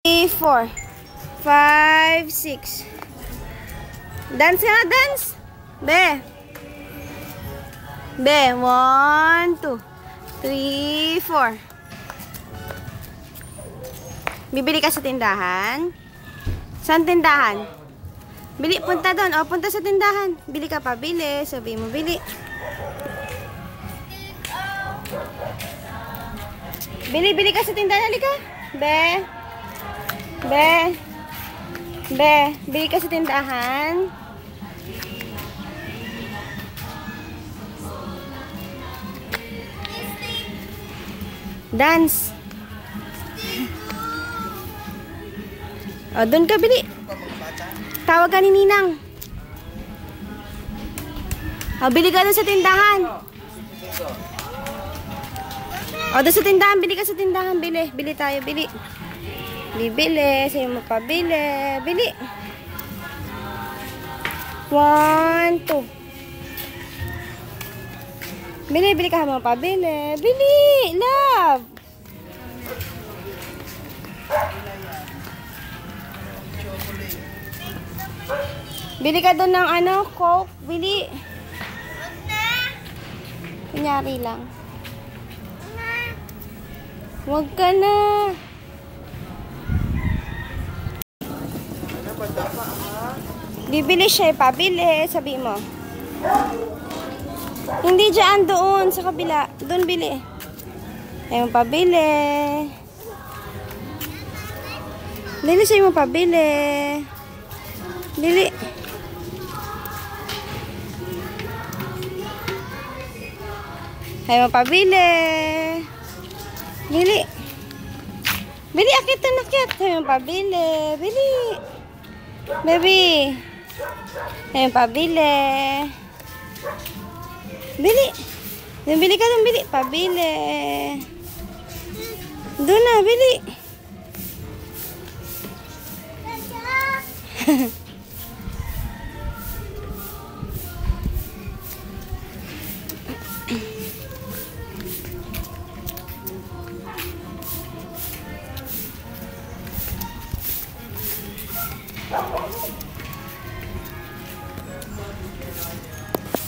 4, 5, 6. Dance nga, dance. Be. 1, 2, 3, 4. Bibili ka sa tindahan? Saan tindahan? Bili, punta doon. O, punta sa tindahan. Bili ka pa, bili. Sabi mo, bili. Bili ka sa tindahan. Halika. Bili ka sa tindahan. Dance. O, doon ka bili. Tawag ka ni Ninang. O, bili ka doon sa tindahan. O, doon sa tindahan. Bili ka sa tindahan. Bili tayo. Bili. Bibili. Sa'yo mo pa. Bili. 1, 2. Bili ka mo pa. Bili. Love. Bili ka doon ng ano, Coke. Bili. Kunyari lang. Huwag ka na. Bibili siya, pabili. Sabi mo. Hindi dyan, doon. Sa kabila. Doon bili. Ayaw pabili. Bili sa'yo mo pabili. Bili. Ayaw pabili. Bili. Bili, akit na nakit. Ayaw pabili. Bili. Baby. Ayaw pabili. Bili. Bili ka doon, bili. Pabili. Doon na, bili.